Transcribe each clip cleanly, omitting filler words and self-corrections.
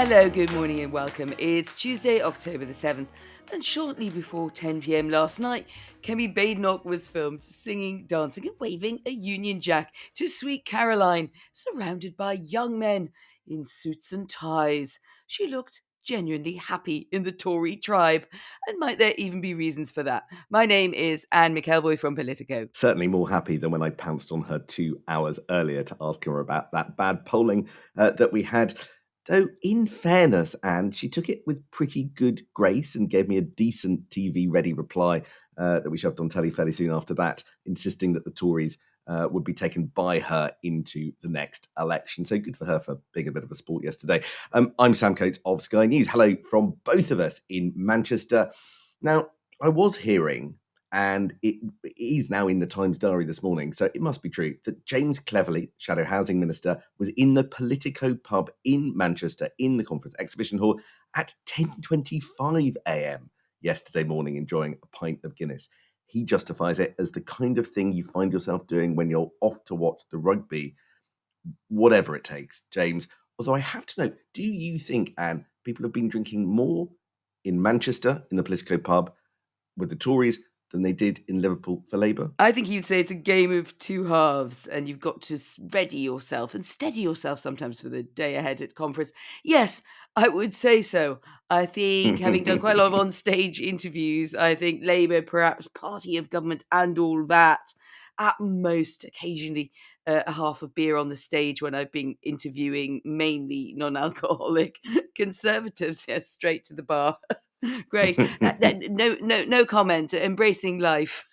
Hello, good morning and welcome. It's Tuesday, October the 7th, and shortly before 10 p.m. last night, Kemi Badenoch was filmed singing, dancing and waving a Union Jack to Sweet Caroline, surrounded by young men in suits and ties. She looked genuinely happy in the Tory tribe, and might there even be reasons for that? My name is Anne McElvoy from Politico. Certainly more happy than when I pounced on her 2 hours earlier to ask her about that bad polling that we had. Though, in fairness, Anne, she took it with pretty good grace and gave me a decent TV-ready reply that we shoved on telly fairly soon after that, insisting that the Tories would be taken by her into the next election. So good for her for being a bit of a sport yesterday. I'm Sam Coates of Sky News. Hello from both of us in Manchester. Now, I was hearing, and it is now in the Times Diary this morning, so it must be true, that James Cleverly, Shadow Housing Minister, was in the Politico pub in Manchester in the Conference Exhibition Hall at 10:25 a.m. yesterday morning, enjoying a pint of Guinness. He justifies it as the kind of thing you find yourself doing when you're off to watch the rugby, whatever it takes, James. Although I have to know, do you think, Anne, people have been drinking more in Manchester in the Politico pub with the Tories than they did in Liverpool for Labour? I think you'd say it's a game of two halves, and you've got to ready yourself and steady yourself sometimes for the day ahead at conference. Yes, I would say so. I think, having done quite a lot of on-stage interviews, I think Labour, perhaps party of government and all that, at most occasionally a half of beer on the stage when I've been interviewing mainly non-alcoholic Conservatives. Yes, straight to the bar. Great. No comment. Embracing life.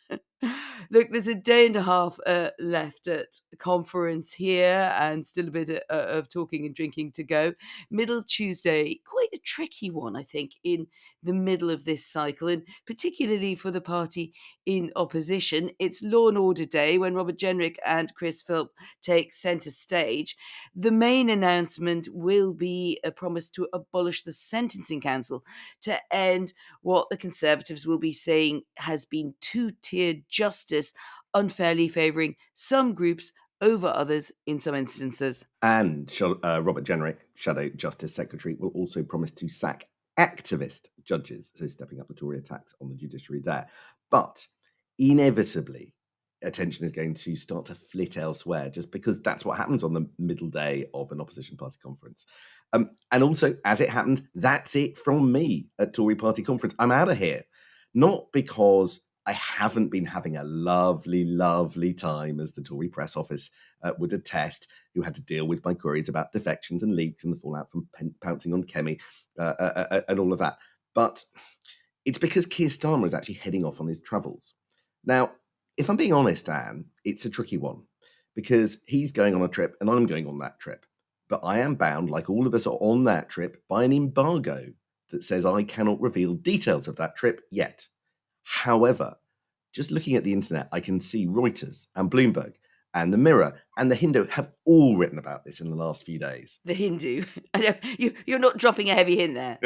Look, there's a day and a half left at the conference here, and still a bit of talking and drinking to go. Middle Tuesday, quite a tricky one, I think, in the middle of this cycle, and particularly for the party in opposition. It's Law and Order Day when Robert Jenrick and Chris Philp take centre stage. The main announcement will be a promise to abolish the Sentencing Council to end what the Conservatives will be saying has been two-tiered justice, unfairly favouring some groups over others in some instances. And Robert Jenrick, Shadow Justice Secretary, will also promise to sack activist judges, so stepping up the Tory attacks on the judiciary there. But inevitably, attention is going to start to flit elsewhere, just because that's what happens on the middle day of an opposition party conference. And also, as it happens, that's it from me at Tory party conference. I'm out of here. Not because I haven't been having a lovely, lovely time, as the Tory press office would attest, who had to deal with my queries about defections and leaks and the fallout from pouncing on Kemi and all of that. But it's because Keir Starmer is actually heading off on his travels. Now, if I'm being honest, Anne, it's a tricky one, because he's going on a trip and I'm going on that trip. But I am bound, like all of us are on that trip, by an embargo that says I cannot reveal details of that trip yet. However, just looking at the internet, I can see Reuters and Bloomberg and The Mirror and The Hindu have all written about this in the last few days. The Hindu. I know, you're not dropping a heavy hint there.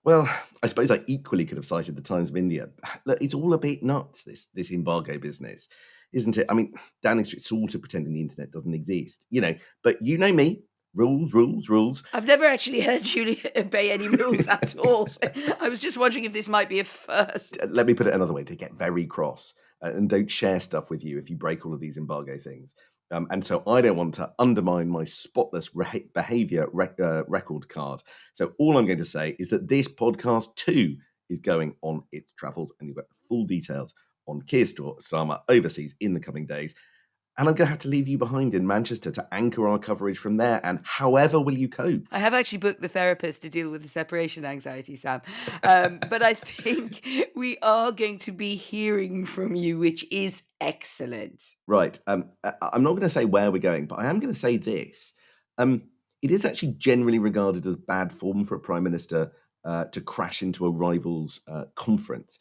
Well, I suppose I equally could have cited the Times of India. Look, it's all a bit nuts, this embargo business, isn't it? I mean, Downing Street sort of pretending the internet doesn't exist, but you know me. Rules. I've never actually heard you obey any rules at all. So I was just wondering if this might be a first. Let me put it another way. They get very cross and don't share stuff with you if you break all of these embargo things. And so I don't want to undermine my spotless behaviour record card. So all I'm going to say is that this podcast too is going on its travels, and you've got the full details on Keir Starmer overseas in the coming days. And I'm going to have to leave you behind in Manchester to anchor our coverage from there. And however will you cope? I have actually booked the therapist to deal with the separation anxiety, Sam. But I think we are going to be hearing from you, which is excellent. Right. I'm not going to say where we're going, but I am going to say this. It is actually generally regarded as bad form for a Prime Minister to crash into a rival's conference.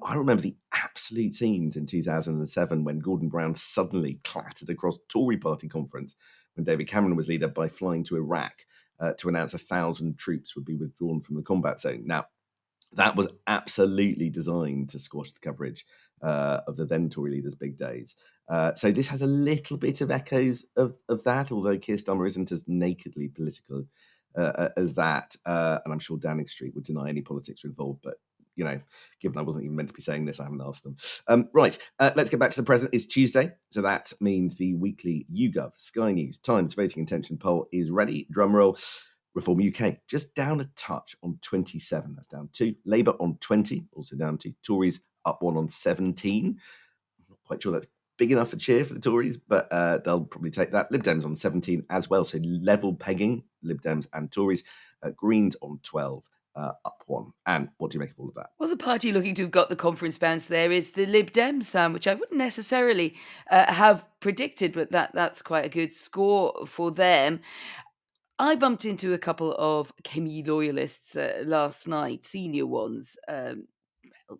I remember the absolute scenes in 2007 when Gordon Brown suddenly clattered across Tory party conference when David Cameron was leader by flying to Iraq to announce 1,000 troops would be withdrawn from the combat zone. Now, that was absolutely designed to squash the coverage of the then Tory leader's big days. So this has a little bit of echoes of that, although Keir Starmer isn't as nakedly political as that. And I'm sure Downing Street would deny any politics are involved, but given I wasn't even meant to be saying this, I haven't asked them. Right, let's get back to the present. It's Tuesday, so that means the weekly YouGov Sky News Times voting intention poll is ready. Drum roll. Reform UK just down a touch on 27. That's down 2. Labour on 20, also down 2. Tories up 1 on 17. I'm not quite sure that's big enough for cheer for the Tories, but they'll probably take that. Lib Dems on 17 as well, so level pegging, Lib Dems and Tories. Greens on 12. Up 1. And what do you make of all of that? Well, the party looking to have got the conference bounce there is the Lib Dems, Sam, which I wouldn't necessarily have predicted, but that's quite a good score for them. I bumped into a couple of Kemi loyalists last night, senior ones.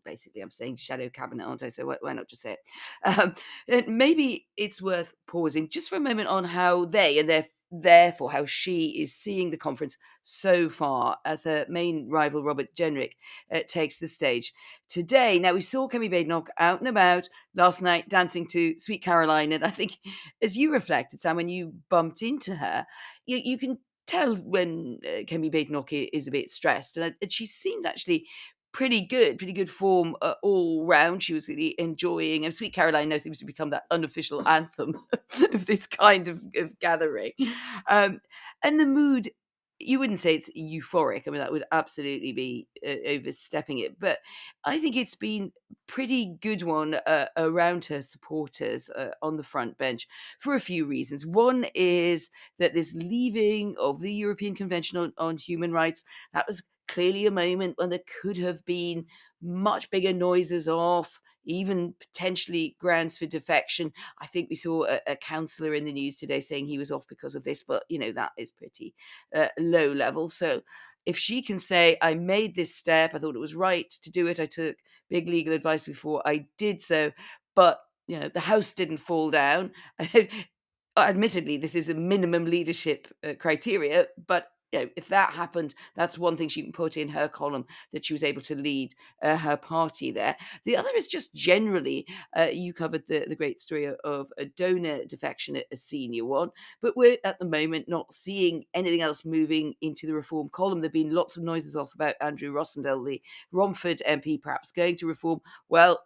Basically, I'm saying shadow cabinet, aren't I? So why not just say it? And maybe it's worth pausing just for a moment on how they and therefore how she is seeing the conference so far as her main rival Robert Jenrick takes the stage today. Now we saw Kemi Badenoch out and about last night dancing to Sweet Caroline, and I think as you reflected, Sam, when you bumped into her, you can tell when Kemi Badenoch is a bit stressed, and she seemed actually pretty good form all round. She was really enjoying, and Sweet Caroline now seems to become that unofficial anthem of this kind of gathering. And the mood, you wouldn't say it's euphoric. I mean, that would absolutely be overstepping it. But I think it's been pretty good one around her supporters on the front bench for a few reasons. One is that this leaving of the European Convention on Human Rights, that was clearly a moment when there could have been much bigger noises off, even potentially grounds for defection. I think we saw a councillor in the news today saying he was off because of this, but that is pretty low level. So if she can say, I made this step, I thought it was right to do it, I took big legal advice before I did so, but the house didn't fall down. Admittedly, this is a minimum leadership criteria, but if that happened, that's one thing she can put in her column, that she was able to lead her party there. The other is just generally, you covered the great story of a donor defection, a senior one, but we're at the moment not seeing anything else moving into the Reform column. There have been lots of noises off about Andrew Rossendale, the Romford MP, perhaps going to Reform. Well,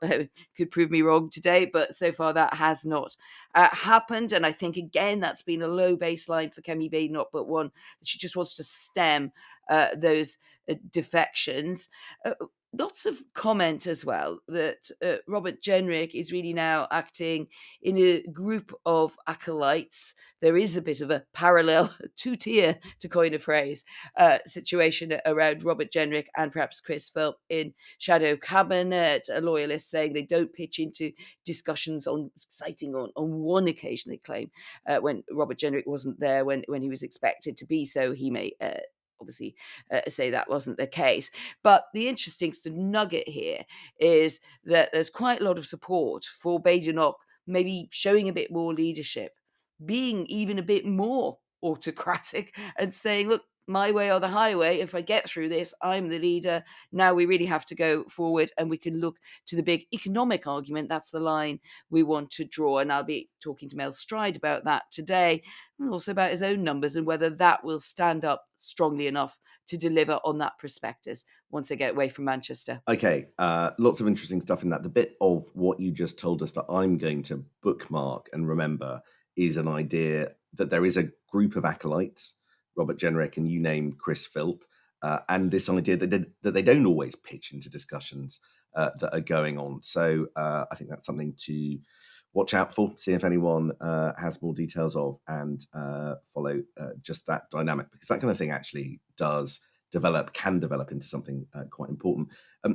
could prove me wrong today, but so far that has not happened. And I think, again, that's been a low baseline for Kemi Badenoch, but one that she just wants to stem those defections. Lots of comment as well that Robert Jenrick is really now acting in a group of acolytes. There is a bit of a parallel, two-tier, to coin a phrase, situation around Robert Jenrick and perhaps Chris Philp in shadow cabinet. Loyalists saying they don't pitch into discussions citing on one occasion, they claim, when Robert Jenrick wasn't there when he was expected to be so. He may obviously say that wasn't the case. But the interesting nugget here is that there's quite a lot of support for Badenoch maybe showing a bit more leadership, being even a bit more autocratic and saying, look, my way or the highway. If I get through this, I'm the leader. Now we really have to go forward and we can look to the big economic argument. That's the line we want to draw. And I'll be talking to Mel Stride about that today, and also about his own numbers and whether that will stand up strongly enough to deliver on that prospectus once they get away from Manchester. Okay, lots of interesting stuff in that. The bit of what you just told us that I'm going to bookmark and remember is an idea that there is a group of acolytes, Robert Jenrick and you name Chris Philp, and this idea that they don't always pitch into discussions that are going on. So I think that's something to watch out for, see if anyone has more details of, and follow just that dynamic, because that kind of thing actually can develop into something quite important.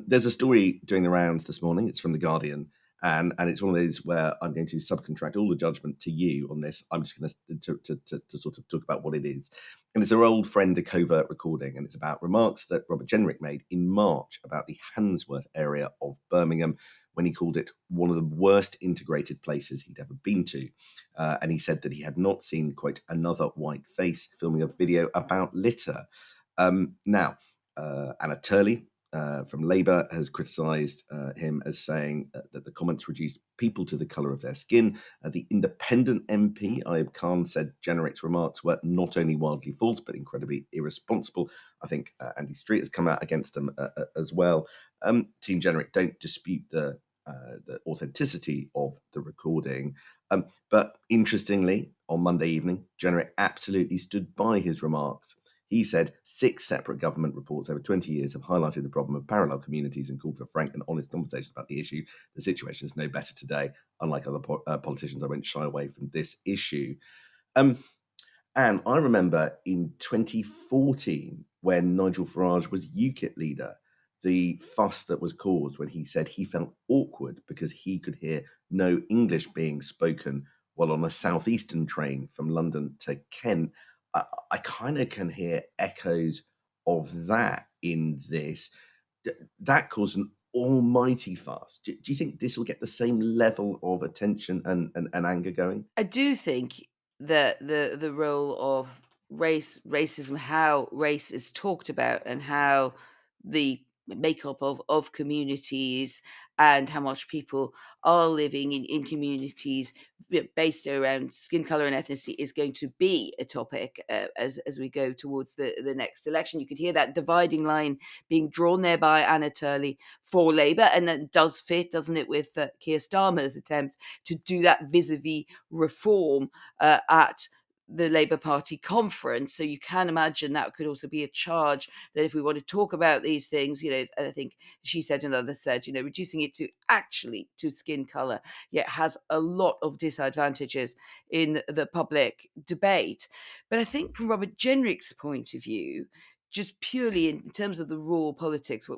There's a story doing the rounds this morning. It's from The Guardian, and it's one of those where I'm going to subcontract all the judgment to you on this. I'm just going to sort of talk about what it is. And it's our old friend, a covert recording, and it's about remarks that Robert Jenrick made in March about the Handsworth area of Birmingham, when he called it one of the worst integrated places he'd ever been to. And he said that he had not seen, quote, another white face, filming a video about litter. Now, Anna Turley from Labour has criticised him as saying that the comments reduced people to the colour of their skin. The independent MP, Ayub Khan, said Jenrick's remarks were not only wildly false, but incredibly irresponsible. I think Andy Street has come out against them as well. Team Jenrick don't dispute the authenticity of the recording. But interestingly, on Monday evening, Jenrick absolutely stood by his remarks. He said 6 separate government reports over 20 years have highlighted the problem of parallel communities and called for frank and honest conversations about the issue. The situation is no better today. Unlike other politicians, I won't shy away from this issue. And I remember in 2014, when Nigel Farage was UKIP leader, the fuss that was caused when he said he felt awkward because he could hear no English being spoken while on a southeastern train from London to Kent. I kind of can hear echoes of that in this. That caused an almighty fuss. Do you think this will get the same level of attention and anger going? I do think that the role of racism, how race is talked about, and how the makeup of communities and how much people are living in communities based around skin color and ethnicity is going to be a topic as we go towards the next election. You could hear that dividing line being drawn there by Anna Turley for Labour, and that does fit, doesn't it, with Keir Starmer's attempt to do that vis-a-vis reform at the Labour Party conference. So you can imagine that could also be a charge that if we want to talk about these things, I think she said and others said, reducing it to skin colour, yet has a lot of disadvantages in the public debate. But I think from Robert Jenrick's point of view, just purely in terms of the raw politics,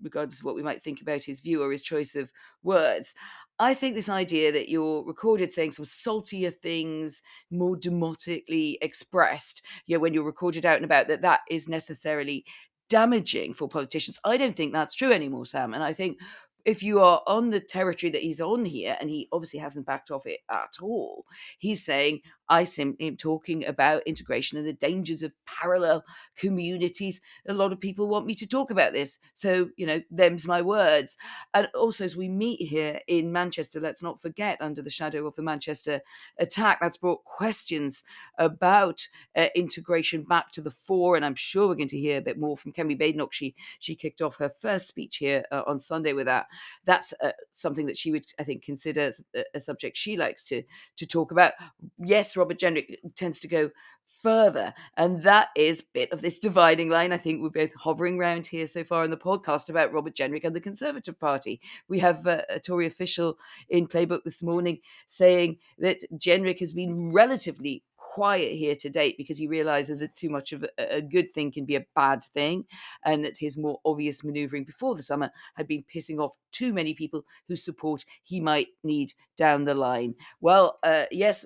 regardless of what we might think about his view or his choice of words, I think this idea that you're recorded saying some saltier things, more demotically expressed, when you're recorded out and about, that is necessarily damaging for politicians. I don't think that's true anymore, Sam. And I think if you are on the territory that he's on here, and he obviously hasn't backed off it at all, he's saying, I simply am talking about integration and the dangers of parallel communities. A lot of people want me to talk about this. So, them's my words. And also, as we meet here in Manchester, let's not forget, under the shadow of the Manchester attack, that's brought questions about integration back to the fore. And I'm sure we're going to hear a bit more from Kemi Badenoch. She kicked off her first speech here on Sunday with that. That's something that she would, I think, consider a subject she likes to talk about. Yes, Robert Jenrick tends to go further, and that is a bit of this dividing line. I think we're both hovering around here so far in the podcast about Robert Jenrick and the Conservative Party. We have a Tory official in Playbook this morning saying that Jenrick has been relatively quiet here to date because he realizes that too much of a good thing can be a bad thing, and that his more obvious maneuvering before the summer had been pissing off too many people whose support he might need down the line. Well, yes,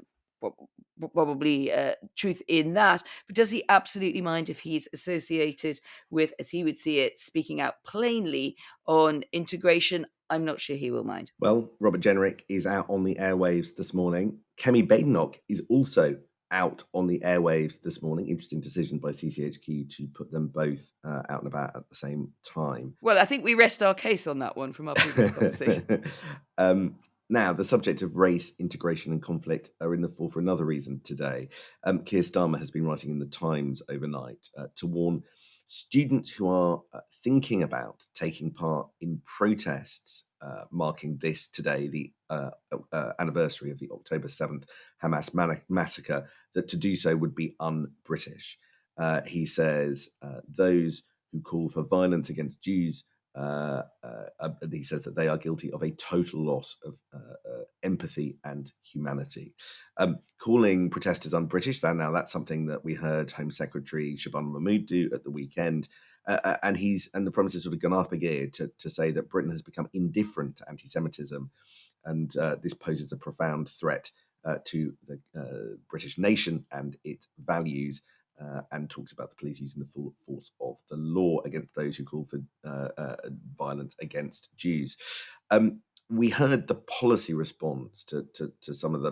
probably truth in that, but does he absolutely mind if he's associated with, as he would see it, speaking out plainly on integration? I'm not sure he will mind. Well, Robert Jenrick is out on the airwaves this morning. Kemi Badenoch is also out on the airwaves this morning. Interesting decision by CCHQ to put them both out and about at the same time. Well, I think we rest our case on that one from our previous conversation. Now, the subject of race, integration and conflict are in the fore for another reason today. Keir Starmer has been writing in the Times overnight to warn students who are thinking about taking part in protests marking this today, the anniversary of the October 7th Hamas massacre, that to do so would be un-British. He says those who call for violence against Jews, he says that they are guilty of a total loss of empathy and humanity. Calling protesters un-British, that's something that we heard Home Secretary Shabana Mahmood do at the weekend. And the Prime Minister's sort of gone up a gear to say that Britain has become indifferent to anti-Semitism, and this poses a profound threat to the British nation and its values, and talks about the police using the full force of the law against those who call for violence against Jews. We heard the policy response to some of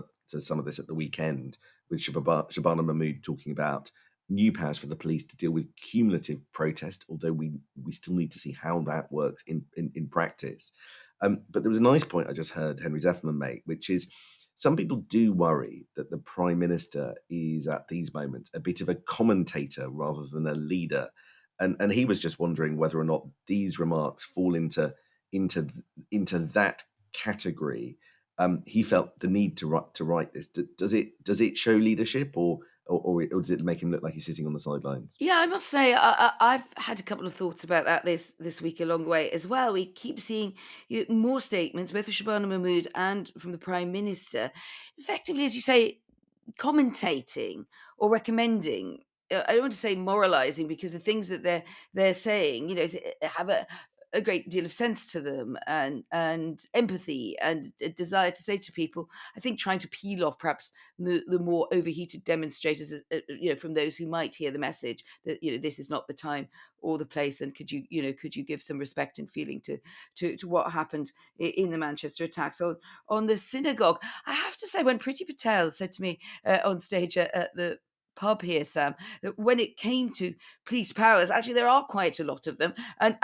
this at the weekend, with Shabana Mahmood talking about new powers for the police to deal with cumulative protest, although we still need to see how that works in practice. But there was a nice point I just heard Henry Zeffman make, which is some people do worry that the Prime Minister is at these moments a bit of a commentator rather than a leader. And he was just wondering whether or not these remarks fall into that category. He felt the need to write this. Does it show leadership, or does it make him look like he's sitting on the sidelines? Yeah, I must say I've had a couple of thoughts about that this week along the way as well. We keep seeing more statements, both from Shabana Mahmood and from the Prime Minister, effectively, as you say, commentating or recommending. I don't want to say moralizing, because the things that they're saying, have a great deal of sense to them, and empathy and a desire to say to people. I think trying to peel off perhaps the more overheated demonstrators, from those who might hear the message that this is not the time or the place, and could you give some respect and feeling to what happened in the Manchester attacks on the synagogue. I have to say, when Priti Patel said to me on stage at the pub here, Sam, that when it came to police powers, actually there are quite a lot of them, and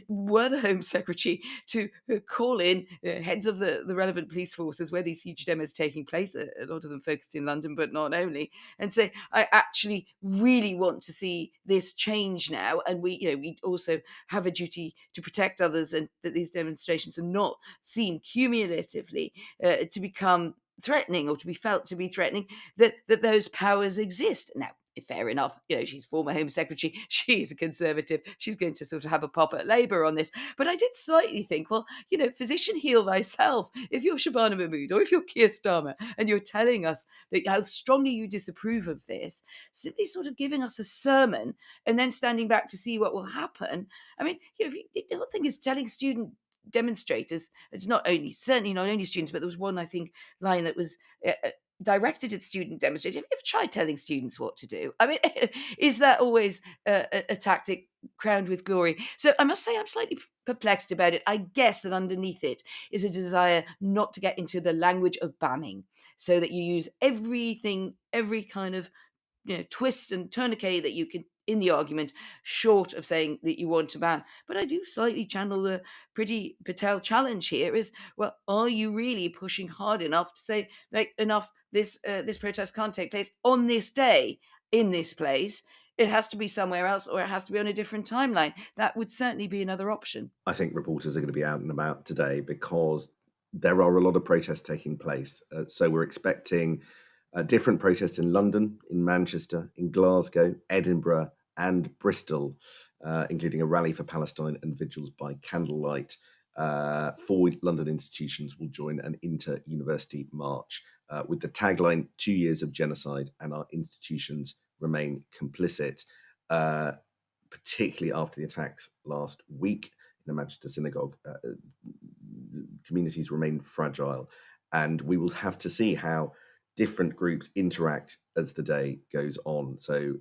were the Home Secretary to call in heads of the relevant police forces where these huge demos are taking place, a lot of them focused in London, but not only, and say, I actually really want to see this change now, and we also have a duty to protect others, and that these demonstrations are not seen cumulatively to become threatening, or to be felt to be threatening, that those powers exist. Now, fair enough, she's former Home Secretary, she's a Conservative, she's going to sort of have a pop at Labour on this. But I did slightly think, well, physician, heal thyself. If you're Shabana Mahmood, or if you're Keir Starmer, and you're telling us that how strongly you disapprove of this, simply sort of giving us a sermon and then standing back to see what will happen. I mean, the whole thing is telling student demonstrators, it's certainly not only students, but there was one, I think, line that was directed at student demonstrators. Have you ever tried telling students what to do? I mean, is that always a tactic crowned with glory? So I must say I'm slightly perplexed about it. I guess that underneath it is a desire not to get into the language of banning, so that you use everything, every kind of twist and tourniquet that you can in the argument, short of saying that you want to ban. But I do slightly channel the Priti Patel challenge here: is, well, are you really pushing hard enough to say, like, enough, this protest can't take place on this day in this place? It has to be somewhere else, or it has to be on a different timeline. That would certainly be another option. I think reporters are going to be out and about today because there are a lot of protests taking place. So we're expecting different protests in London, in Manchester, in Glasgow, Edinburgh, and Bristol, including a rally for Palestine and vigils by candlelight. 4 London institutions will join an inter-university march with the tagline, 2 years of genocide and our institutions remain complicit, particularly after the attacks last week in the Manchester synagogue. Communities remain fragile, and we will have to see how different groups interact as the day goes on. So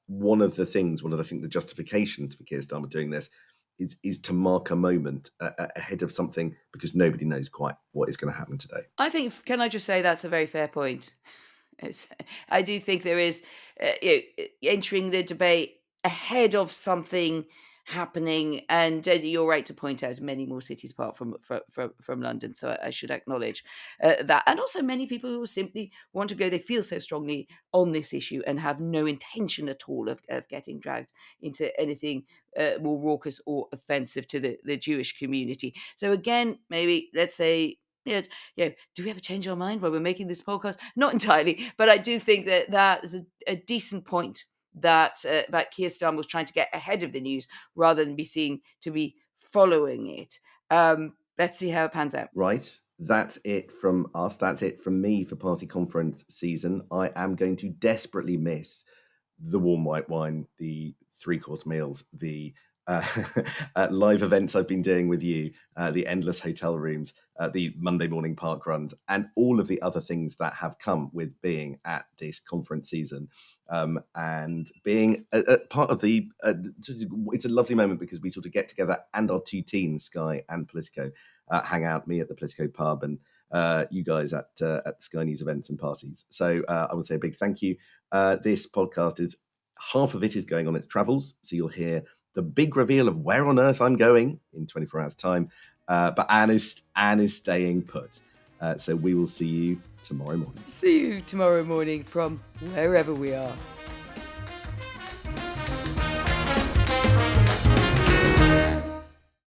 one of the the justifications for Keir Starmer doing this is to mark a moment ahead of something, because nobody knows quite what is going to happen today. I think, can I just say, that's a very fair point. I do think there is entering the debate ahead of something happening, and you're right to point out many more cities apart from London. So I should acknowledge that, and also many people who simply want to go. They feel so strongly on this issue and have no intention at all of getting dragged into anything more raucous or offensive to the Jewish community. So again, maybe let's say, do we ever change our mind while we're making this podcast? Not entirely, but I do think that is a decent point, that Keir Starmer was trying to get ahead of the news rather than be seen to be following it. Let's see how it pans out. Right. That's it from us. That's it from me for Party Conference season. I am going to desperately miss the warm white wine, the 3-course meals, the live events I've been doing with you, the endless hotel rooms, the Monday morning park runs, and all of the other things that have come with being at this conference season, and being a part of the. It's a lovely moment because we sort of get together, and our two teams, Sky and Politico, hang out. Me at the Politico pub, and you guys at Sky News events and parties. So I would say a big thank you. This podcast is half of it is going on its travels, so you'll hear the big reveal of where on earth I'm going in 24 hours' time. But Anne is staying put. So we will see you tomorrow morning. See you tomorrow morning from wherever we are.